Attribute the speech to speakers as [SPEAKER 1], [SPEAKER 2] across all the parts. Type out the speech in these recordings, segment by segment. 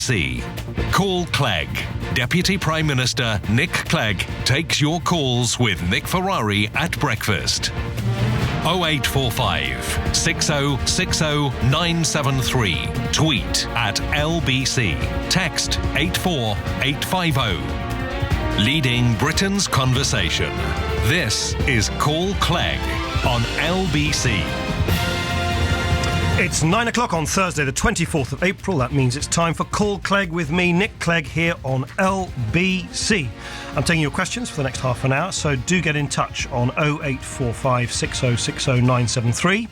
[SPEAKER 1] LBC. Call Clegg. Deputy Prime Minister Nick Clegg takes your calls with Nick Ferrari at breakfast. 0845 6060 973. Tweet at LBC. Text 84850. Leading Britain's conversation. This is Call Clegg on LBC.
[SPEAKER 2] It's 9 o'clock on Thursday, the 24th of April. That means it's time for Call Clegg with me, Nick Clegg, here on LBC. I'm taking your questions for the next half an hour, so do get in touch on 0845 6060 973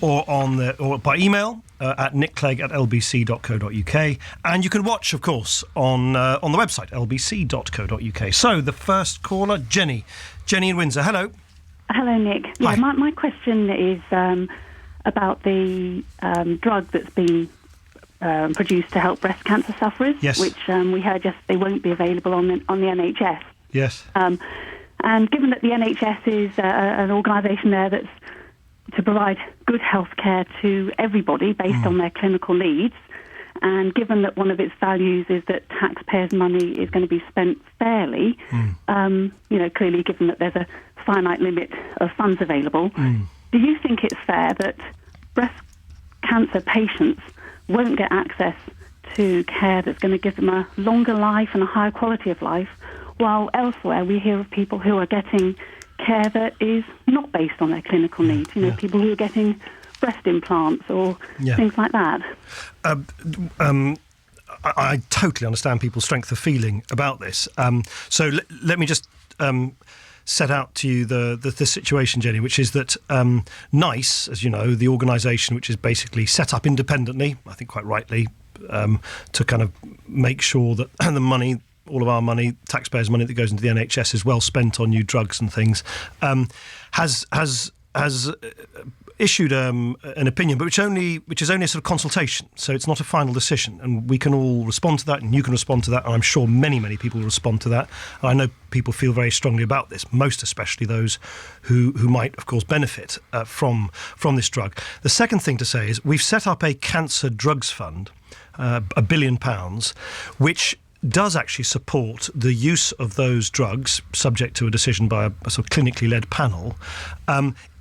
[SPEAKER 2] or by email at nickclegg@lbc.co.uk. And you can watch, of course, on the website, lbc.co.uk. So the first caller, Jenny in Windsor. Hello.
[SPEAKER 3] Hello, Nick.
[SPEAKER 2] Hi.
[SPEAKER 3] Yeah, my question is about the drug that's been produced to help breast cancer sufferers,
[SPEAKER 2] yes,
[SPEAKER 3] which we heard yesterday won't be available on the NHS.
[SPEAKER 2] Yes.
[SPEAKER 3] And given that the NHS is an organisation there that's to provide good health care to everybody based on their clinical needs, and given that one of its values is that taxpayers' money is going to be spent fairly, clearly given that there's a finite limit of funds available, do you think it's fair that breast cancer patients won't get access to care that's going to give them a longer life and a higher quality of life, while elsewhere we hear of people who are getting care that is not based on their clinical needs, people who are getting breast implants or things like that?
[SPEAKER 2] I totally understand people's strength of feeling about this. So let me just set out to you the situation, Jenny, which is that NICE, as you know, the organisation which is basically set up independently, I think quite rightly, to kind of make sure that the money, all of our money, taxpayers' money that goes into the NHS is well spent on new drugs and things, has issued an opinion, but which is only a sort of consultation, so it's not a final decision, and we can all respond to that, and you can respond to that, and I'm sure many people will respond to that. And I know people feel very strongly about this, most especially those who might, of course, benefit from this drug. The second thing to say is we've set up a cancer drugs fund, £1 billion, which does actually support the use of those drugs, subject to a decision by a sort of clinically led panel,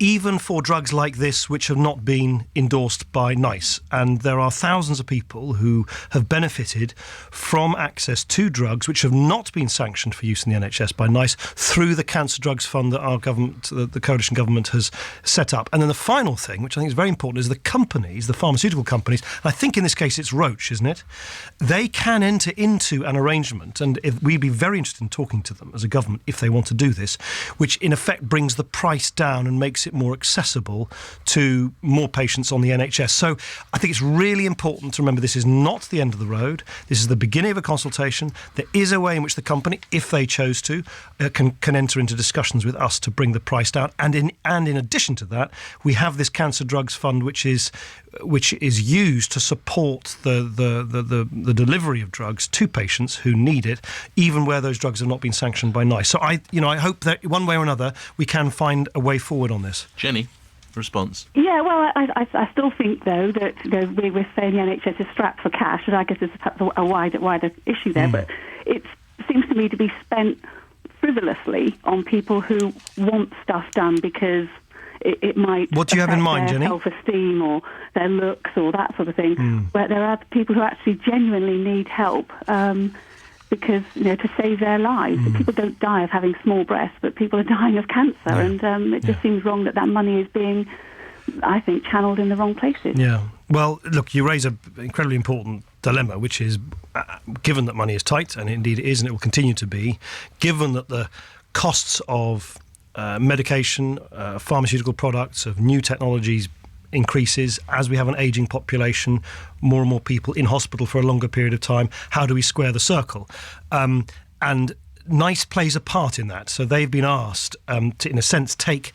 [SPEAKER 2] even for drugs like this which have not been endorsed by NICE. And there are thousands of people who have benefited from access to drugs which have not been sanctioned for use in the NHS by NICE through the Cancer Drugs Fund that our government, the coalition government, has set up. And then the final thing, which I think is very important, is the companies, the pharmaceutical companies, I think in this case it's Roche, isn't it? They can enter into an arrangement, and we'd be very interested in talking to them as a government if they want to do this, which in effect brings the price down and makes it more accessible to more patients on the NHS. So I think it's really important to remember this is not the end of the road. This is the beginning of a consultation. There is a way in which the company, if they chose to, can enter into discussions with us to bring the price down. And in addition to that, we have this Cancer Drugs Fund, which is used to support the delivery of drugs to patients who need it, even where those drugs have not been sanctioned by NICE. So I hope that one way or another we can find a way forward on this.
[SPEAKER 1] Jenny, response?
[SPEAKER 3] Yeah, well, I still think though that we're saying the NHS is strapped for cash, and I guess it's a wider issue there. But it seems to me to be spent frivolously on people who want stuff done because it might
[SPEAKER 2] what do you have in mind,
[SPEAKER 3] their
[SPEAKER 2] Jenny?
[SPEAKER 3] Self-esteem or their looks or that sort of thing. But there are people who actually genuinely need help because, to save their lives. People don't die of having small breasts, but people are dying of cancer. And it just seems wrong that money is being, I think, channeled in the wrong places. Yeah.
[SPEAKER 2] Well, look, you raise an incredibly important dilemma, which is, given that money is tight, and indeed it is, and it will continue to be, given that the costs of medication, pharmaceutical products, of new technologies increases as we have an ageing population, more and more people in hospital for a longer period of time. How do we square the circle? And NICE plays a part in that. So they've been asked to, in a sense, take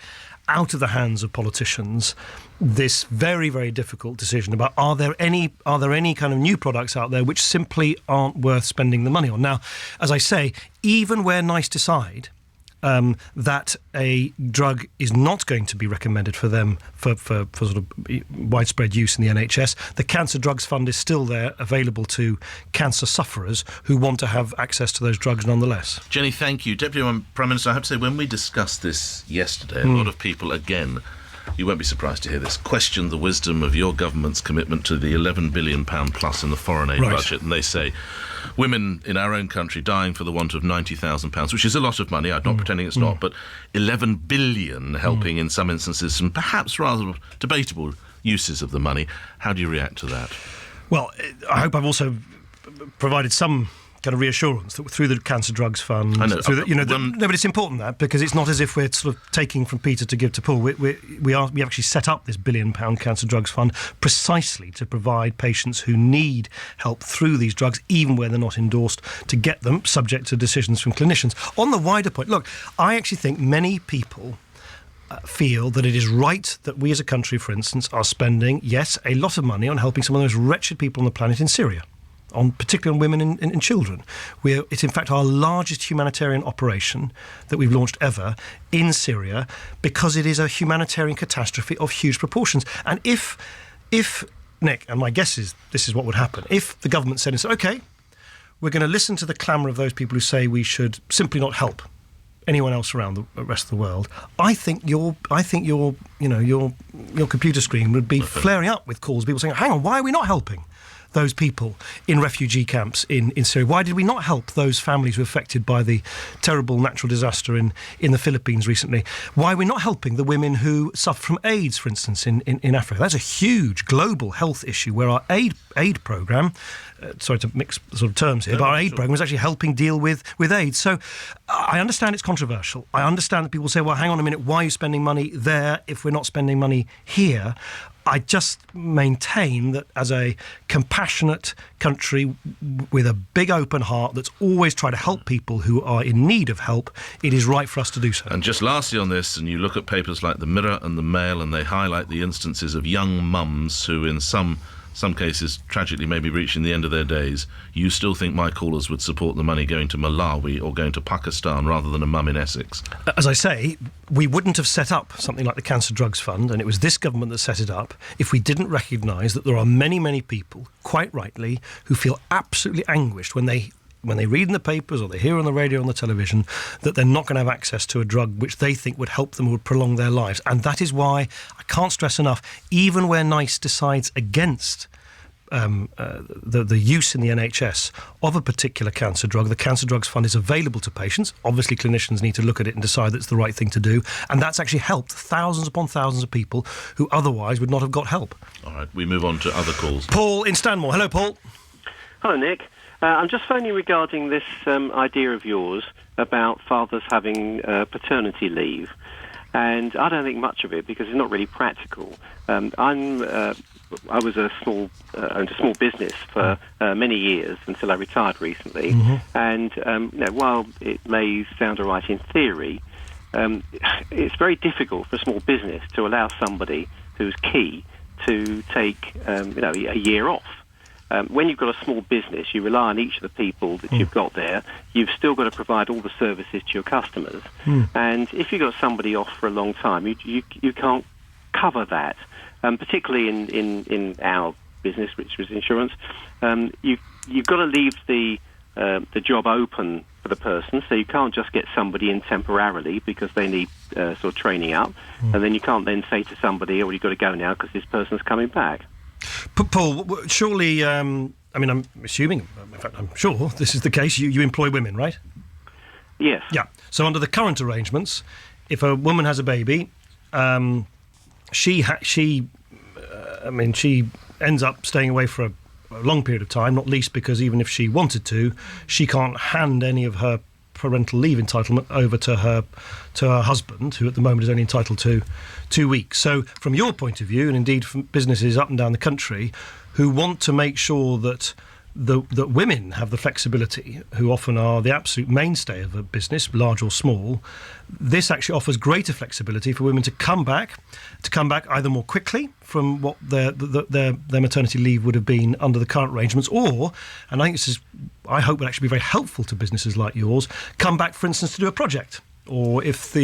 [SPEAKER 2] out of the hands of politicians this very, very difficult decision about are there any kind of new products out there which simply aren't worth spending the money on. Now, as I say, even where NICE decide that a drug is not going to be recommended for them for sort of widespread use in the NHS. The Cancer Drugs Fund is still there, available to cancer sufferers who want to have access to those drugs nonetheless.
[SPEAKER 4] Jenny, thank you. Deputy Prime Minister, I have to say, when we discussed this yesterday, a lot of people, again, you won't be surprised to hear this, questioned the wisdom of your government's commitment to the £11 billion plus in the foreign aid budget. And they say, women in our own country dying for the want of £90,000, which is a lot of money, I'm not pretending it's not, but 11 billion helping in some instances some perhaps rather debatable uses of the money. How do you react to that?
[SPEAKER 2] Well, I hope I've also provided some kind of reassurance that through the Cancer Drugs Fund,
[SPEAKER 4] I know.
[SPEAKER 2] No, but it's important that, because it's not as if we're sort of taking from Peter to give to Paul. We actually set up this £1 billion Cancer Drugs Fund precisely to provide patients who need help through these drugs, even where they're not endorsed, to get them, subject to decisions from clinicians. On the wider point, look, I actually think many people feel that it is right that we as a country, for instance, are spending, yes, a lot of money on helping some of the most wretched people on the planet in Syria, particularly on women and children. It's in fact our largest humanitarian operation that we've launched ever in Syria, because it is a humanitarian catastrophe of huge proportions. And if Nick, and my guess is this is what would happen, if the government said, OK, we're going to listen to the clamour of those people who say we should simply not help anyone else around the rest of the world, I think your computer screen would be flaring up with calls, people saying, hang on, why are we not helping those people in refugee camps in Syria? Why did we not help those families who were affected by the terrible natural disaster in the Philippines recently? Why are we not helping the women who suffer from AIDS, for instance, in Africa? That's a huge global health issue where our aid programme, sorry to mix sort of terms here, but our aid programme is actually helping deal with AIDS. So I understand it's controversial. I understand that people say, well, hang on a minute, why are you spending money there if we're not spending money here? I just maintain that as a compassionate country with a big open heart that's always tried to help people who are in need of help, it is right for us to do so.
[SPEAKER 4] And just lastly on this, and you look at papers like the Mirror and the Mail, and they highlight the instances of young mums who in some cases tragically may be reaching the end of their days, you still think my callers would support the money going to Malawi or going to Pakistan rather than a mum in Essex?
[SPEAKER 2] As I say, we wouldn't have set up something like the Cancer Drugs Fund, and it was this government that set it up, if we didn't recognise that there are many, many people, quite rightly, who feel absolutely anguished when they read in the papers or they hear on the radio or on the television that they're not going to have access to a drug which they think would help them or would prolong their lives. And that is why I can't stress enough, even where NICE decides against the use in the NHS of a particular cancer drug, the Cancer Drugs Fund is available to patients. Obviously, clinicians need to look at it and decide that it's the right thing to do. And that's actually helped thousands upon thousands of people who otherwise would not have got help.
[SPEAKER 4] All right, we move on to other calls.
[SPEAKER 2] Paul in Stanmore. Hello, Paul.
[SPEAKER 5] Hello, Nick. I'm just phoning regarding this idea of yours about fathers having paternity leave. And I don't think much of it because it's not really practical. I was owned a small business for many years until I retired recently. Mm-hmm. And while it may sound all right in theory, it's very difficult for a small business to allow somebody who's key to take a year off. When you've got a small business, you rely on each of the people that you've got there. You've still got to provide all the services to your customers. And if you've got somebody off for a long time, you can't cover that. Particularly in our business, which was insurance, you've got to leave the job open for the person, so you can't just get somebody in temporarily because they need sort of training up, and then you can't then say to somebody, "Oh, you've got to go now because this person's coming back."
[SPEAKER 2] Paul, surely, I'm assuming, in fact, I'm sure this is the case. You employ women, right?
[SPEAKER 5] Yes.
[SPEAKER 2] Yeah. So under the current arrangements, if a woman has a baby, she ends up staying away for a long period of time, not least because even if she wanted to, she can't hand any of her parental leave entitlement over to her husband, who at the moment is only entitled to 2 weeks. So from your point of view, and indeed from businesses up and down the country who want to make sure that that women have the flexibility, who often are the absolute mainstay of a business, large or small, this actually offers greater flexibility for women to come back either more quickly from what their maternity leave would have been under the current arrangements, or, and I think I hope would actually be very helpful to businesses like yours, come back, for instance, to do a project or if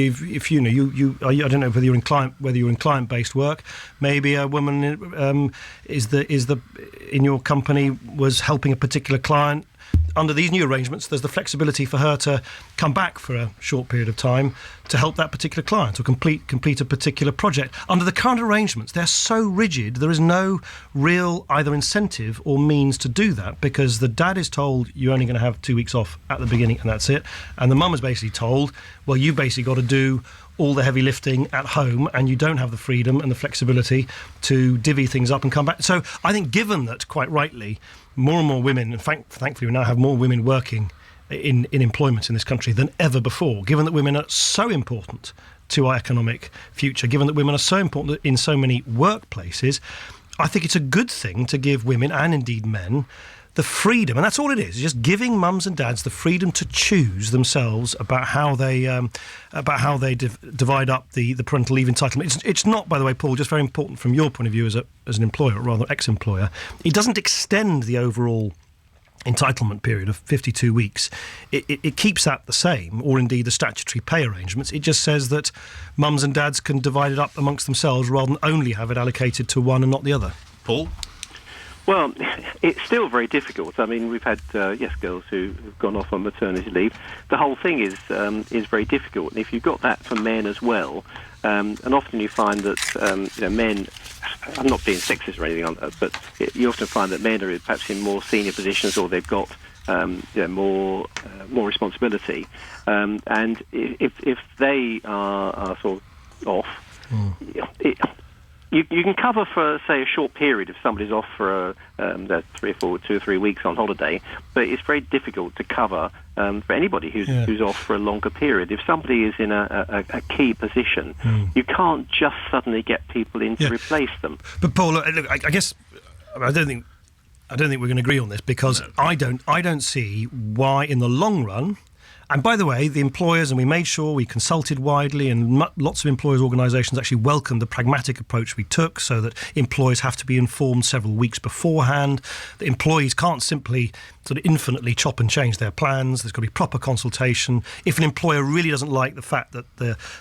[SPEAKER 2] you know you I don't know whether you're in client-based work, maybe a woman is in your company was helping a particular client. Under these new arrangements, there's the flexibility for her to come back for a short period of time to help that particular client or complete a particular project. Under the current arrangements, they're so rigid, there is no real either incentive or means to do that, because the dad is told you're only going to have 2 weeks off at the beginning and that's it. And the mum is basically told, well, you've basically got to do all the heavy lifting at home, and you don't have the freedom and the flexibility to divvy things up and come back. So I think, given that, quite rightly, more and more women, and thankfully we now have more women working in employment in this country than ever before, given that women are so important to our economic future, given that women are so important in so many workplaces, I think it's a good thing to give women, and indeed men, the freedom, and that's all it is, just giving mums and dads the freedom to choose themselves about how they divide up the parental leave entitlement. It's not, by the way, Paul, just very important from your point of view as an employer, or rather ex-employer, it doesn't extend the overall entitlement period of 52 weeks. It keeps that the same, or indeed the statutory pay arrangements. It just says that mums and dads can divide it up amongst themselves rather than only have it allocated to one and not the other.
[SPEAKER 4] Paul?
[SPEAKER 5] Well, it's still very difficult. I mean, we've had girls who've gone off on maternity leave. The whole thing is very difficult, and if you've got that for men as well, and often you find that men. I'm not being sexist or anything, but you often find that men are perhaps in more senior positions, or they've got more responsibility, and if they are sort of off. You can cover for, say, a short period if somebody's off for 2 or 3 weeks on holiday, but it's very difficult to cover for anybody who's off for a longer period. If somebody is in a key position, you can't just suddenly get people in to replace them.
[SPEAKER 2] But Paul, look, I guess I don't think we're going to agree on this, because I don't see why in the long run. And by the way, the employers, and we made sure we consulted widely, and lots of employers' organisations actually welcomed the pragmatic approach we took, so that employers have to be informed several weeks beforehand. The employees can't simply sort of infinitely chop and change their plans. There's got to be proper consultation. If an employer really doesn't like the fact that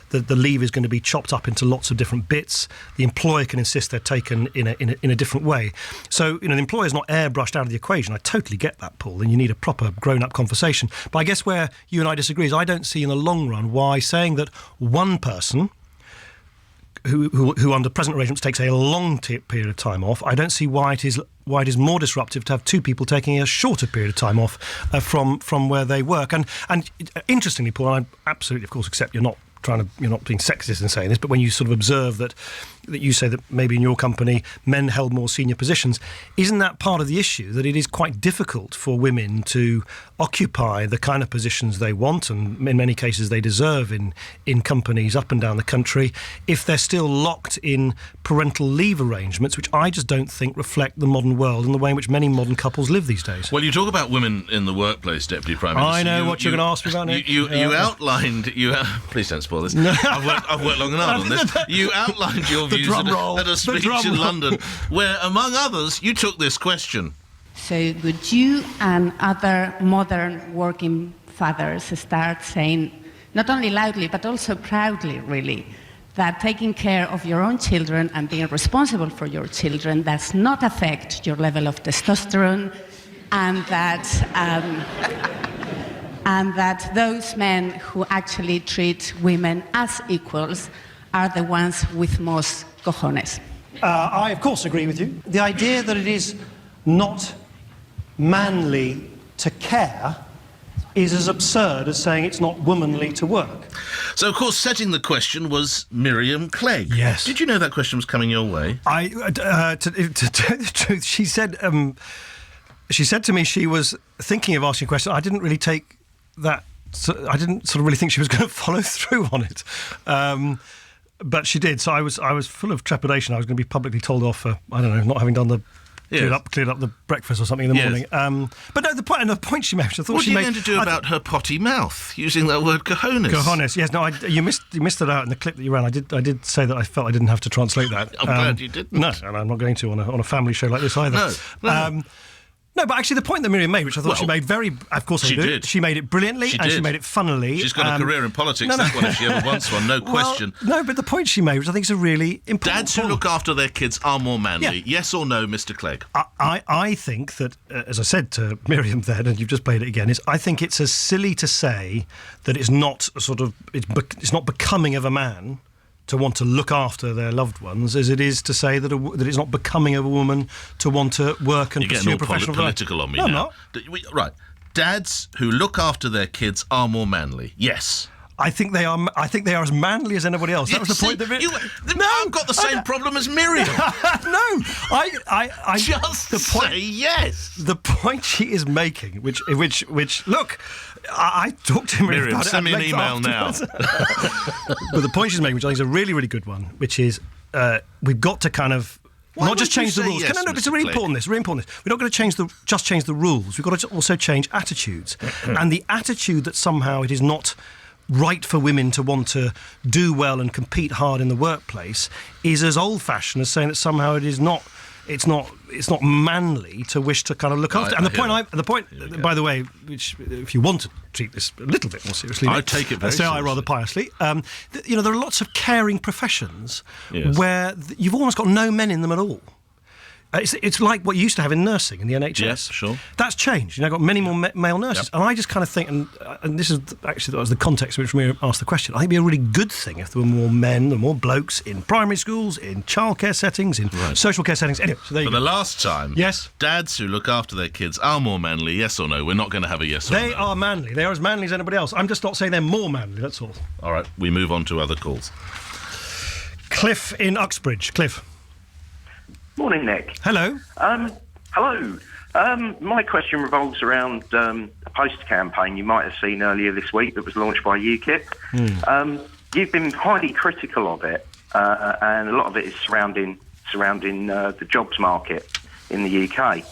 [SPEAKER 2] the leave is going to be chopped up into lots of different bits, the employer can insist they're taken in a different way. So, the employer is not airbrushed out of the equation. I totally get that, Paul, and you need a proper grown-up conversation. But I guess where you and I disagree is I don't see in the long run why saying that one person who under present arrangements takes a long period of time off, I don't see why it is more disruptive to have two people taking a shorter period of time off from where they work. And interestingly, Paul, and I absolutely, of course, accept you're not being sexist in saying this, but when you sort of observe that you say that maybe in your company men held more senior positions, isn't that part of the issue, that it is quite difficult for women to occupy the kind of positions they want, and in many cases they deserve in companies up and down the country, if they're still locked in parental leave arrangements, which I just don't think reflect the modern world and the way in which many modern couples live these days?
[SPEAKER 4] Well, you talk about women in the workplace, Deputy Prime Minister.
[SPEAKER 2] I know what you're going to ask me about, Nick.
[SPEAKER 4] You outlined... Please don't spoil this. I've worked long and hard on this. You outlined your views at a speech in London, where, among others, you took this question.
[SPEAKER 6] So would you and other modern working fathers start saying, not only loudly, but also proudly, really, that taking care of your own children and being responsible for your children does not affect your level of testosterone, and that those men who actually treat women as equals are the ones with most cojones?
[SPEAKER 2] I, of course, agree with you. The idea that it is not manly to care is as absurd as saying it's not womanly to work.
[SPEAKER 4] So, of course, setting the question was Miriam Clegg.
[SPEAKER 2] Yes.
[SPEAKER 4] Did you know that question was coming your way?
[SPEAKER 2] To tell you the truth, she said to me she was thinking of asking a question. I didn't really take that. I didn't sort of really think she was going to follow through on it. But she did, so I was full of trepidation. I was going to be publicly told off for, I don't know, not having done the cleared up the breakfast or something in the morning. But no, the point she made, I thought
[SPEAKER 4] what
[SPEAKER 2] she made...
[SPEAKER 4] What are you going to do about her potty mouth, using that word cojones?
[SPEAKER 2] Cojones, yes. No, you missed it out in the clip that you ran. I did say that I felt I didn't have to translate that.
[SPEAKER 4] I'm glad you didn't.
[SPEAKER 2] No, and I'm not going to on a family show like this either.
[SPEAKER 4] No.
[SPEAKER 2] No, but actually the point that Miriam made, which I thought she made very... Of course
[SPEAKER 4] she did.
[SPEAKER 2] She made it brilliantly and she made it funnily.
[SPEAKER 4] She's got a career in politics, that one, if she ever wants one, no question.
[SPEAKER 2] No, but the point she made, which I think is a really important
[SPEAKER 4] Dads who look after their kids are more manly.
[SPEAKER 2] Yeah.
[SPEAKER 4] Yes or no, Mr. Clegg?
[SPEAKER 2] I think that, as I said to Miriam then, and you've just played it again, I think it's as silly to say that it's not not becoming of a man to want to look after their loved ones, as it is to say that it's not becoming of a woman to want to work and pursue a professional life.
[SPEAKER 4] Political on me
[SPEAKER 2] now.
[SPEAKER 4] No, I'm not. Right. Dads who look after their kids are more manly. Yes.
[SPEAKER 2] I think they are as manly as anybody else. That was the point.
[SPEAKER 4] I've got the same problem as Miriam.
[SPEAKER 2] No, I
[SPEAKER 4] just say yes.
[SPEAKER 2] The point she is making, which look, I talked to Miriam about
[SPEAKER 4] send me an email now.
[SPEAKER 2] But the point she's making, which I think is a really, really good one, which is we've got to kind of not just change the rules.
[SPEAKER 4] Yes,
[SPEAKER 2] no, it's really important. This. We're not going to change the rules. We've got to also change attitudes, and the attitude that somehow it is not right for women to want to do well and compete hard in the workplace is as old-fashioned as saying that somehow it's not manly to wish to kind of look after. And the point, by the way, which if you want to treat this a little bit more seriously,
[SPEAKER 4] I take it very seriously.
[SPEAKER 2] I rather piously. There are lots of caring professions where you've almost got no men in them at all. It's like what you used to have in nursing in the NHS.
[SPEAKER 4] Yes, sure.
[SPEAKER 2] That's changed. Got many more male nurses. Yep. And I just kind of think, and this is actually that was the context in which we asked the question, I think it'd be a really good thing if there were more men and more blokes in primary schools, in childcare settings, in social care settings. Anyway, so there you go.
[SPEAKER 4] For the last time,
[SPEAKER 2] yes,
[SPEAKER 4] dads who look after their kids are more manly, yes or no? We're not going to have a yes or no.
[SPEAKER 2] They are manly. They are as manly as anybody else. I'm just not saying they're more manly, that's all.
[SPEAKER 4] All right, we move on to other calls.
[SPEAKER 2] Cliff in Uxbridge. Cliff.
[SPEAKER 7] Morning, Nick.
[SPEAKER 2] Hello.
[SPEAKER 7] Hello. My question revolves around a poster campaign you might have seen earlier this week that was launched by UKIP. You've been highly critical of it, and a lot of it is surrounding the jobs market in the UK.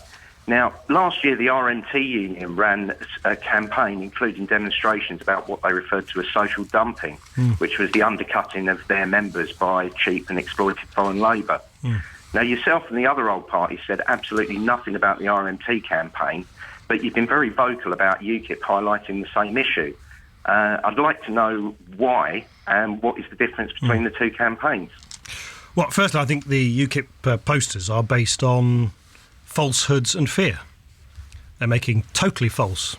[SPEAKER 7] Now, last year the RMT union ran a campaign including demonstrations about what they referred to as social dumping, which was the undercutting of their members by cheap and exploited foreign labour. Now, yourself and the other old parties said absolutely nothing about the RMT campaign, but you've been very vocal about UKIP highlighting the same issue. I'd like to know why and what is the difference between the two campaigns.
[SPEAKER 2] Well, firstly, I think the UKIP posters are based on falsehoods and fear. They're making totally false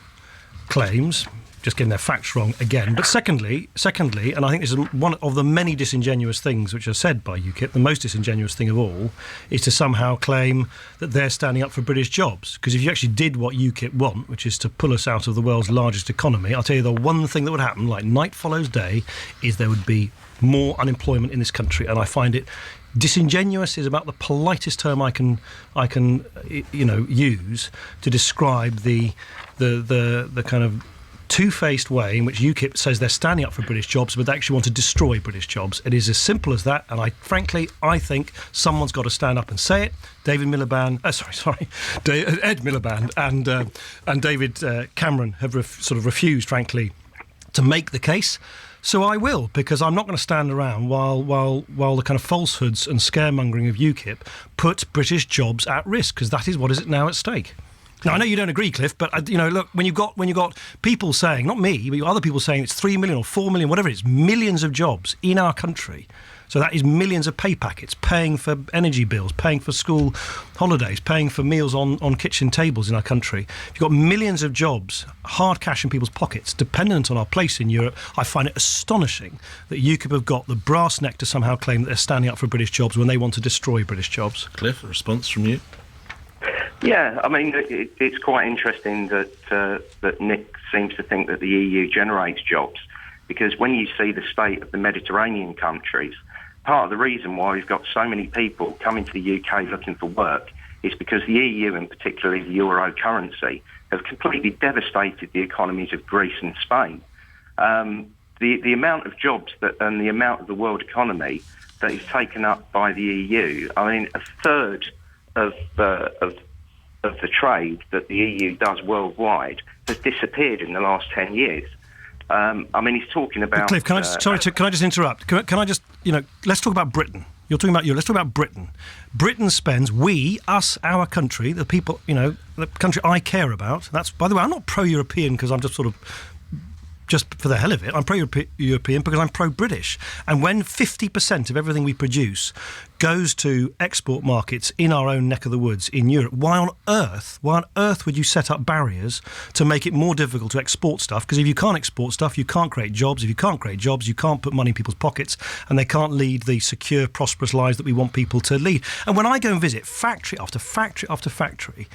[SPEAKER 2] claims, just getting their facts wrong again. But secondly, and I think this is one of the many disingenuous things which are said by UKIP, the most disingenuous thing of all is to somehow claim that they're standing up for British jobs. Because if you actually did what UKIP want, which is to pull us out of the world's largest economy, I'll tell you the one thing that would happen, like night follows day, is there would be more unemployment in this country. And I find it disingenuous is about the politest term I can use to describe the kind of two-faced way in which UKIP says they're standing up for British jobs, but they actually want to destroy British jobs. It is as simple as that, and I think someone's got to stand up and say it. Ed Miliband and David Cameron have refused, frankly, to make the case. So I will, because I'm not going to stand around while the kind of falsehoods and scaremongering of UKIP put British jobs at risk, because that is what is now at stake. Now, I know you don't agree, Cliff, but, look, when you've got people saying, not me, but other people saying it's 3 million or 4 million, whatever it is, millions of jobs in our country. So that is millions of pay packets, paying for energy bills, paying for school holidays, paying for meals on kitchen tables in our country. If you've got millions of jobs, hard cash in people's pockets, dependent on our place in Europe, I find it astonishing that UKIP have got the brass neck to somehow claim that they're standing up for British jobs when they want to destroy British jobs.
[SPEAKER 4] Cliff, a response from you?
[SPEAKER 7] Yeah, I mean, it's quite interesting that Nick seems to think that the EU generates jobs, because when you see the state of the Mediterranean countries, part of the reason why we've got so many people coming to the UK looking for work is because the EU, and particularly the euro currency, have completely devastated the economies of Greece and Spain. The amount of jobs and the amount of the world economy that is taken up by the EU, I mean, a third of the trade that the EU does worldwide has disappeared in the last 10 years. I mean, he's talking about...
[SPEAKER 2] Cliff, can I just interrupt? Can I just, let's talk about Britain. You're talking about Let's talk about Britain. Britain spends, our country, the people, the country I care about. That's, by the way, I'm not pro-European because I'm just sort of just for the hell of it. I'm pro-European because I'm pro-British. And when 50% of everything we produce goes to export markets in our own neck of the woods in Europe, why on earth would you set up barriers to make it more difficult to export stuff? Because if you can't export stuff, you can't create jobs. If you can't create jobs, you can't put money in people's pockets, and they can't lead the secure, prosperous lives that we want people to lead. And when I go and visit factory after factory after factory,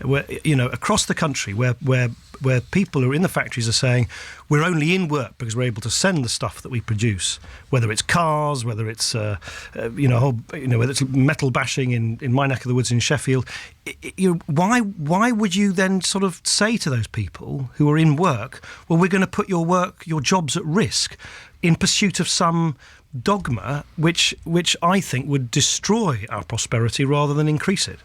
[SPEAKER 2] where across the country, where people who are in the factories are saying we're only in work because we're able to send the stuff that we produce, whether it's cars, whether it's whether it's metal bashing in my neck of the woods in Sheffield, why would you then sort of say to those people who are in work, well, we're going to put your jobs at risk in pursuit of some dogma which I think would destroy our prosperity rather than increase it.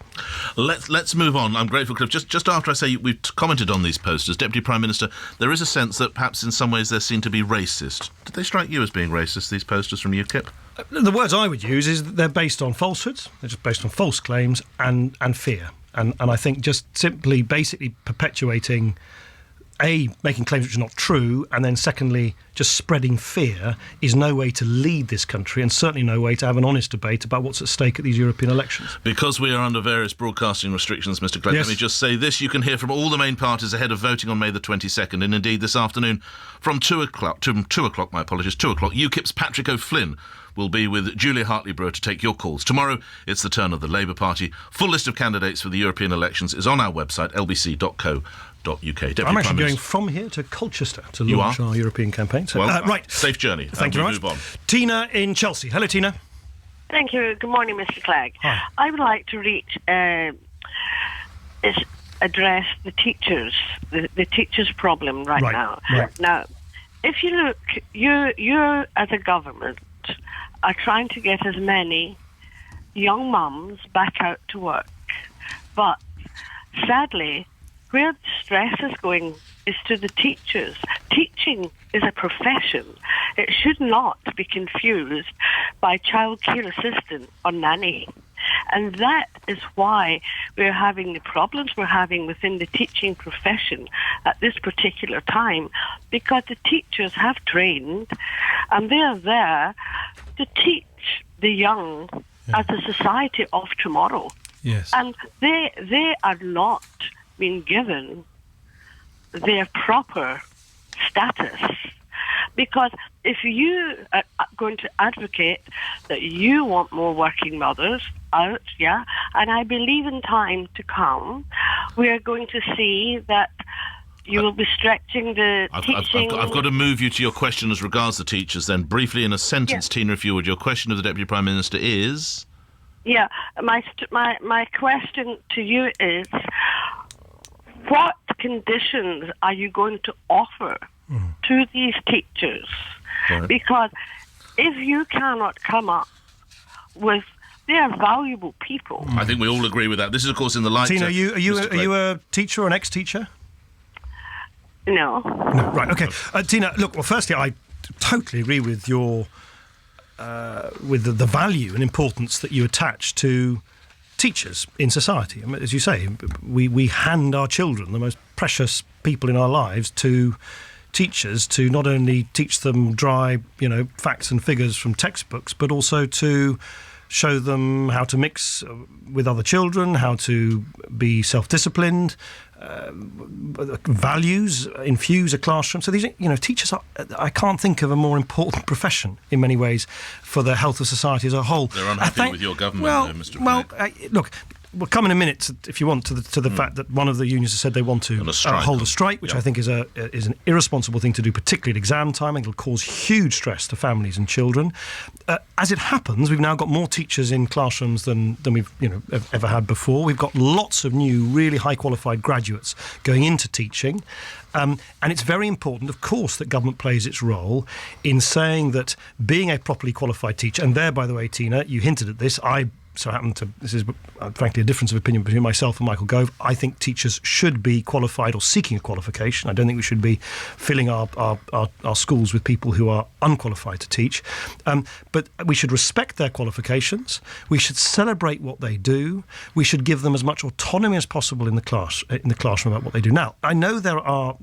[SPEAKER 4] Let's move on. I'm grateful, Cliff. Just after I say we've commented on these posters, Deputy Prime Minister, there is a sense that perhaps in some ways they're seen to be racist. Did they strike you as being racist, these posters from UKIP?
[SPEAKER 2] The words I would use is that they're based on falsehoods. They're just based on false claims and fear. And I think just simply basically perpetuating making claims which are not true, and then secondly, just spreading fear is no way to lead this country, and certainly no way to have an honest debate about what's at stake at these European elections.
[SPEAKER 4] Because we are under various broadcasting restrictions, Mr. Clegg,
[SPEAKER 2] yes.
[SPEAKER 4] Let me just say this. You can hear from all the main parties ahead of voting on May the 22nd, and indeed this afternoon from 2 o'clock, UKIP's Patrick O'Flynn will be with Julia Hartley-Brewer to take your calls. Tomorrow, it's the turn of the Labour Party. Full list of candidates for the European elections is on our website, lbc.co.uk.
[SPEAKER 2] I'm actually going from here to Colchester to launch our European campaign. So, right.
[SPEAKER 4] Safe journey.
[SPEAKER 2] Thank you very much.
[SPEAKER 4] Move on.
[SPEAKER 2] Tina in Chelsea. Hello, Tina.
[SPEAKER 8] Thank you. Good morning, Mr. Clegg.
[SPEAKER 2] Hi.
[SPEAKER 8] I would like to address the teachers' problem right now.
[SPEAKER 2] Right.
[SPEAKER 8] Now, if you look, you as a government are trying to get as many young mums back out to work. But sadly, where the stress is going is to the teachers. Teaching is a profession. It should not be confused by childcare assistant or nanny. And that is why we're having the problems we're having within the teaching profession at this particular time, because the teachers have trained and they are there to teach the young as a society of tomorrow.
[SPEAKER 2] Yes.
[SPEAKER 8] And they are not being given their proper status. Because if you are going to advocate that you want more working mothers out, and I believe in time to come, we are going to see that you will be stretching the teaching...
[SPEAKER 4] I've got to move you to your question as regards the teachers then. Briefly in a sentence, Tina, if you would, your question of the Deputy Prime Minister is...
[SPEAKER 8] Yeah, my question to you is, what conditions are you going to offer to these teachers?
[SPEAKER 4] Right.
[SPEAKER 8] Because if you cannot come up with, they are valuable people.
[SPEAKER 4] I think we all agree with that. This is, of course, in the light.
[SPEAKER 2] Tina, are you a teacher or an ex-teacher?
[SPEAKER 8] No.
[SPEAKER 2] No. Right. Okay. Tina, look. Well, firstly, I totally agree with your with the value and importance that you attach to teachers in society. I mean, as you say, we hand our children, the most precious people in our lives, to teachers to not only teach them dry, facts and figures from textbooks, but also to show them how to mix with other children, how to be self-disciplined, values, infuse a classroom. So these, teachers are, I can't think of a more important profession in many ways for the health of society as a whole.
[SPEAKER 4] They're unhappy with your government, Mr. Clegg.
[SPEAKER 2] Look, we'll come in a minute, if you want, to the fact that one of the unions has said they want to hold a strike, which I think is an irresponsible thing to do, particularly at exam time. I think it'll cause huge stress to families and children. As it happens, we've now got more teachers in classrooms than we've ever had before. We've got lots of new, really high qualified graduates going into teaching. And it's very important, of course, that government plays its role in saying that being a properly qualified teacher, and there, by the way, Tina, you hinted at this, I so happen to, this is frankly a difference of opinion between myself and Michael Gove. I think teachers should be qualified or seeking a qualification. I don't think we should be filling our schools with people who are unqualified to teach. But we should respect their qualifications. We should celebrate what they do. We should give them as much autonomy as possible in the classroom about what they do. Now, I know there are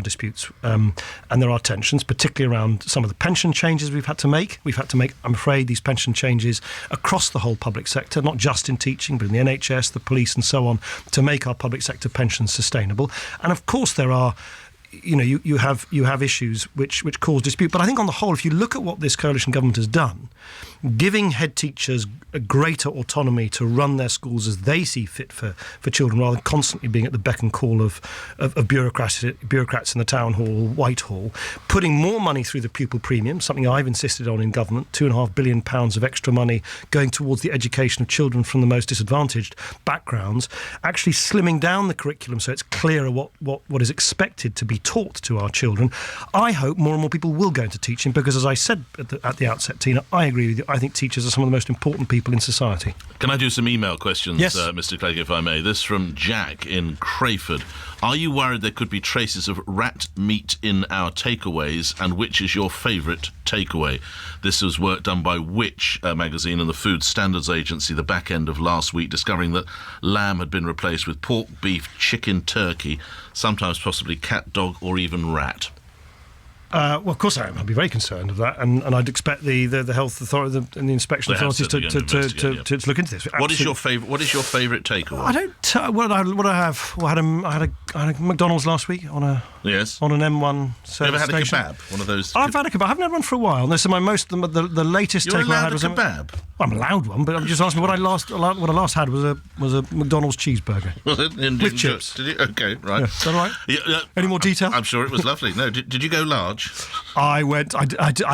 [SPEAKER 2] disputes and there are tensions, particularly around some of the pension changes we've had to make. We've had to make, I'm afraid, these pension changes across the whole public sector, not just in teaching, but in the NHS, the police and so on, to make our public sector pensions sustainable. And of course there are, you have issues which cause dispute. But I think on the whole, if you look at what this coalition government has done, giving head teachers a greater autonomy to run their schools as they see fit for children, rather than constantly being at the beck and call of bureaucrats in the town hall, Whitehall, putting more money through the pupil premium, something I've insisted on in government, £2.5 billion of extra money going towards the education of children from the most disadvantaged backgrounds, actually slimming down the curriculum so it's clearer what is expected to be taught to our children. I hope more and more people will go into teaching because, as I said at the outset, Tina, I agree with you. I think teachers are some of the most important people in society.
[SPEAKER 4] Can I do some email questions,
[SPEAKER 2] yes.
[SPEAKER 4] Mr. Clegg, if I may? This from Jack in Crayford. Are you worried there could be traces of rat meat in our takeaways, and which is your favourite takeaway? This was work done by Which magazine and the Food Standards Agency the back end of last week, discovering that lamb had been replaced with pork, beef, chicken, turkey, sometimes possibly cat, dog or even rat.
[SPEAKER 2] Well, of course I am. I'd be very concerned of that, and I'd expect the health authority and the inspection authorities to look into this.
[SPEAKER 4] What is your favourite takeaway?
[SPEAKER 2] I don't. What did I have? Well, I had a McDonald's last week on an M1 service
[SPEAKER 4] you ever had
[SPEAKER 2] station.
[SPEAKER 4] a kebab? One of those.
[SPEAKER 2] I've had a kebab. I haven't had one for a while. And so the latest
[SPEAKER 4] You're
[SPEAKER 2] takeaway I had was
[SPEAKER 4] a kebab.
[SPEAKER 2] I'm allowed one, but I'm just asking what I last had was a McDonald's cheeseburger with chips.
[SPEAKER 4] Did you? Okay, right.
[SPEAKER 2] Yeah, is that all right?
[SPEAKER 4] Yeah,
[SPEAKER 2] any more detail?
[SPEAKER 4] I'm sure it was lovely. No, did you go large?
[SPEAKER 2] I went. What do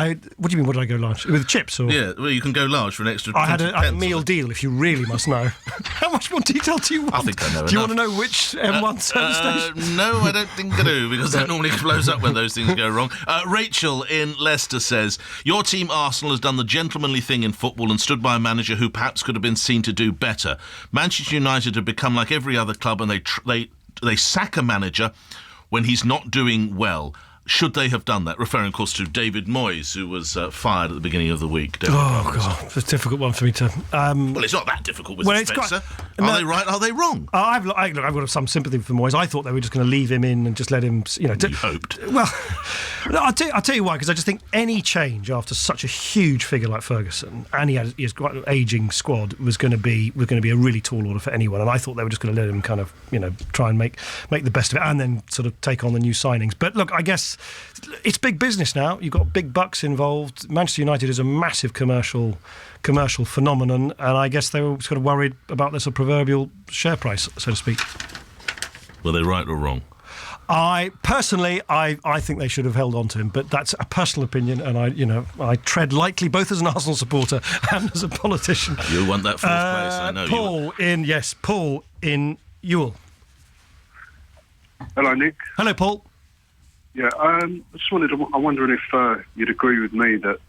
[SPEAKER 2] you mean? What did I go large with chips? Or?
[SPEAKER 4] Yeah, well, you can go large for an extra.
[SPEAKER 2] I had a meal deal. If you really must know, how much more detail do you want?
[SPEAKER 4] I think I know.
[SPEAKER 2] Do you want to know which M1 service station?
[SPEAKER 4] No, I don't think I do, because that normally blows up when those things go wrong. Rachel in Leicester says, your team Arsenal has done the gentlemanly thing in football and stood by a manager who perhaps could have been seen to do better. Manchester United have become like every other club, and they sack a manager when he's not doing well. Should they have done that? Referring, of course, to David Moyes, who was fired at the beginning of the week.
[SPEAKER 2] God, it's a difficult one for me to...
[SPEAKER 4] well, it's not that difficult with Spencer. Are they right? Are they wrong?
[SPEAKER 2] I've got some sympathy for Moyes. I thought they were just going to leave him in and just let him... You
[SPEAKER 4] hoped.
[SPEAKER 2] Well, I'll tell you why, because I just think any change after such a huge figure like Ferguson, and he had his quite an ageing squad, was going to be a really tall order for anyone. And I thought they were just going to let him kind of, try and make the best of it, and then sort of take on the new signings. But look, I guess it's big business now. You've got big bucks involved. Manchester United is a massive commercial phenomenon, and I guess they were sort of worried about this proverbial share price, so to speak.
[SPEAKER 4] Were they right or wrong?
[SPEAKER 2] I think they should have held on to him, but that's a personal opinion, and I tread lightly both as an Arsenal supporter and as a politician.
[SPEAKER 4] You want that fourth place, I know.
[SPEAKER 2] Paul in Ewell.
[SPEAKER 9] Hello, Nick.
[SPEAKER 2] Hello, Paul.
[SPEAKER 9] Yeah, I'm wondering if you'd agree with me that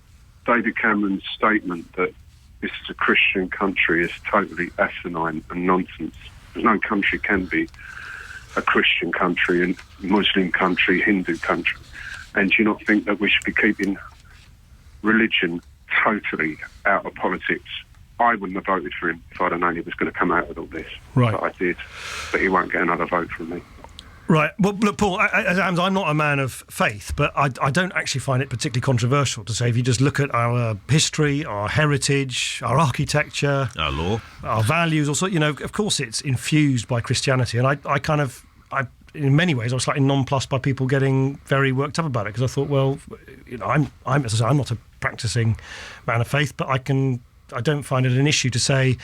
[SPEAKER 9] David Cameron's statement that this is a Christian country is totally asinine and nonsense. There's no country can be a Christian country, and Muslim country, Hindu country. And do you not think that we should be keeping religion totally out of politics? I wouldn't have voted for him if I'd have known he was going to come out with all this.
[SPEAKER 2] Right.
[SPEAKER 9] But I did. But he won't get another vote from me.
[SPEAKER 2] Right. Well, look, Paul, I'm not a man of faith, but I don't actually find it particularly controversial to say if you just look at our history, our heritage, our architecture,
[SPEAKER 4] our law,
[SPEAKER 2] our values, also, of course it's infused by Christianity. And I in many ways, I was slightly nonplussed by people getting very worked up about it, because I thought, well, I'm not a practising man of faith, but I don't find it an issue to say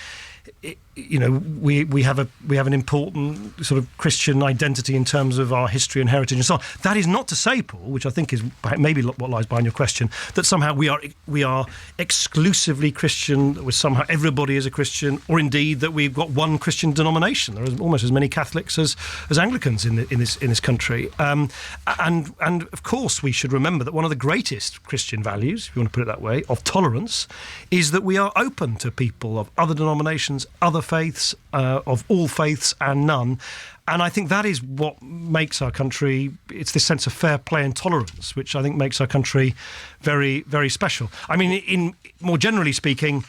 [SPEAKER 2] we have an important sort of Christian identity in terms of our history and heritage and so on. That is not to say, Paul, which I think is maybe what lies behind your question, that somehow we are exclusively Christian, that somehow everybody is a Christian, or indeed that we've got one Christian denomination. There are almost as many Catholics as Anglicans in this country, and of course we should remember that one of the greatest Christian values, if you want to put it that way, of tolerance, is that we are open to people of other denominations, other faiths, of all faiths and none. And I think that is what makes our country, it's this sense of fair play and tolerance, which I think makes our country very, very special. I mean, in more generally speaking,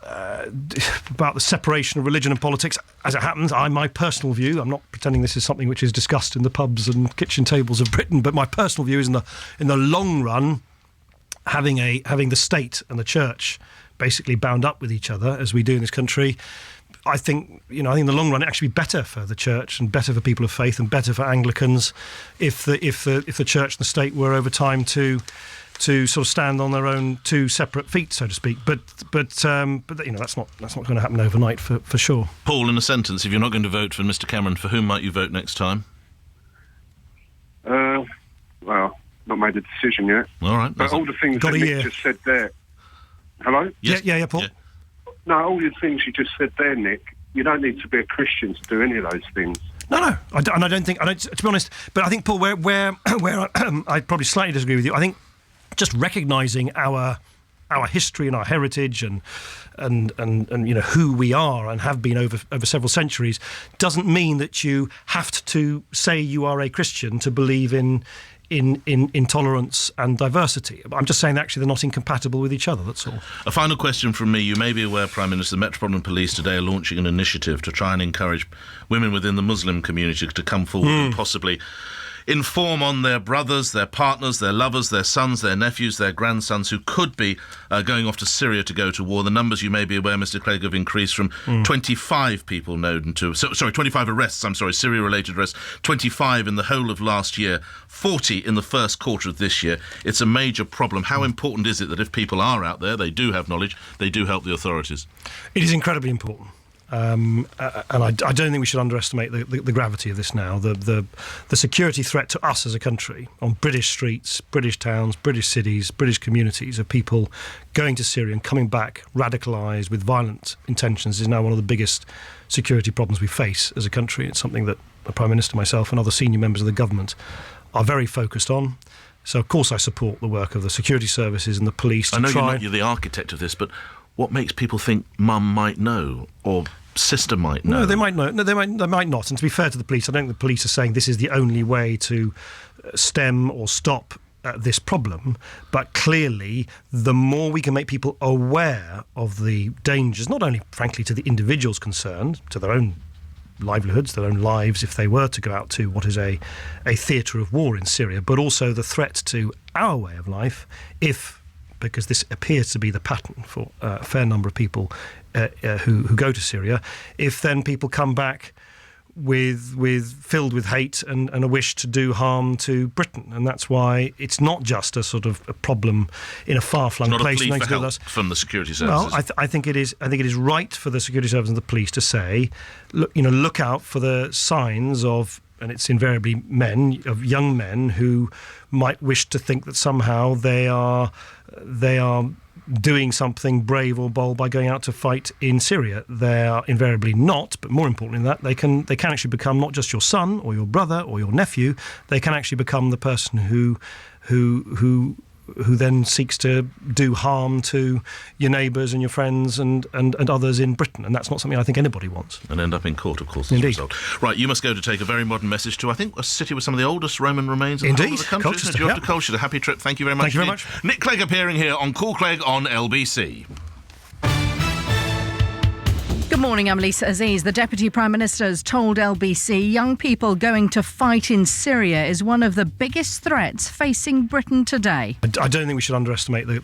[SPEAKER 2] about the separation of religion and politics, as it happens, my personal view, I'm not pretending this is something which is discussed in the pubs and kitchen tables of Britain, but my personal view is in the long run, having the state and the church basically bound up with each other, as we do in this country, I think in the long run it actually be better for the church and better for people of faith and better for Anglicans if the church and the state were over time to sort of stand on their own two separate feet, so to speak. But that's not going to happen overnight for sure.
[SPEAKER 4] Paul, in a sentence, if you're not going to vote for Mr. Cameron, for whom might you vote next time?
[SPEAKER 9] Well, not made a decision yet.
[SPEAKER 4] All right.
[SPEAKER 9] But all the things that Nick just said there. Hello?
[SPEAKER 4] Yes.
[SPEAKER 2] Yeah, Paul. Yeah.
[SPEAKER 9] No, all the things you just said there, Nick. You don't need to be a Christian to do any of those things.
[SPEAKER 2] No. I don't think. To be honest, but I think, Paul, where I probably slightly disagree with you. I think just recognising our history and our heritage and who we are and have been over several centuries doesn't mean that you have to say you are a Christian to believe in tolerance and diversity. I'm just saying that actually they're not incompatible with each other, that's all.
[SPEAKER 4] A final question from me. You may be aware, Prime Minister, the Metropolitan Police today are launching an initiative to try and encourage women within the Muslim community to come forward and possibly inform on their brothers, their partners, their lovers, their sons, their nephews, their grandsons who could be going off to Syria to go to war. The numbers, you may be aware, Mr. Clegg, have increased from 25 people known to... 25 arrests, Syria-related arrests, 25 in the whole of last year, 40 in the first quarter of this year. It's a major problem. How important is it that if people are out there, they do have knowledge, they do help the authorities?
[SPEAKER 2] It is incredibly important. And I don't think we should underestimate the gravity of this now. The security threat to us as a country on British streets, British towns, British cities, British communities of people going to Syria and coming back radicalised with violent intentions is now one of the biggest security problems we face as a country. It's something that the Prime Minister, myself and other senior members of the government are very focused on. So, of course, I support the work of the security services and the police.
[SPEAKER 4] I know you're the architect of this, but what makes people think Mum might know or sister might know?
[SPEAKER 2] No, they might know. No, they might not. And to be fair to the police, I don't think the police are saying this is the only way to stem or stop this problem. But clearly, the more we can make people aware of the dangers, not only, frankly, to the individuals concerned, to their own livelihoods, their own lives, if they were to go out to what is a theatre of war in Syria, but also the threat to our way of life, because this appears to be the pattern for a fair number of people who go to Syria, if then people come back filled with hate and a wish to do harm to Britain. And that's why it's not just a sort of a problem in a far-flung place.
[SPEAKER 4] It's not a plea for help from the security services.
[SPEAKER 2] Well, I think it is right for the security services and the police to say, look out for the signs of, and it's invariably young men who might wish to think that somehow they are doing something brave or bold by going out to fight in Syria. They are invariably not, but more importantly than that, they can actually become not just your son or your brother or your nephew, they can actually become the person who then seeks to do harm to your neighbours and your friends and others in Britain. And that's not something I think anybody wants.
[SPEAKER 4] And end up in court, of course, as
[SPEAKER 2] Indeed.
[SPEAKER 4] a result. Right, you must go to take a very modern message to, I think, a city with some of the oldest Roman remains in the whole of the country.
[SPEAKER 2] Colchester,
[SPEAKER 4] You're off to Colchester. Happy trip. Thank you very much.
[SPEAKER 2] Thank you very much.
[SPEAKER 4] Nick Clegg appearing here on Call Clegg on LBC.
[SPEAKER 10] Good morning, I'm Lisa Aziz. The Deputy Prime Minister has told LBC young people going to fight in Syria is one of the biggest threats facing Britain today.
[SPEAKER 2] I don't think we should underestimate the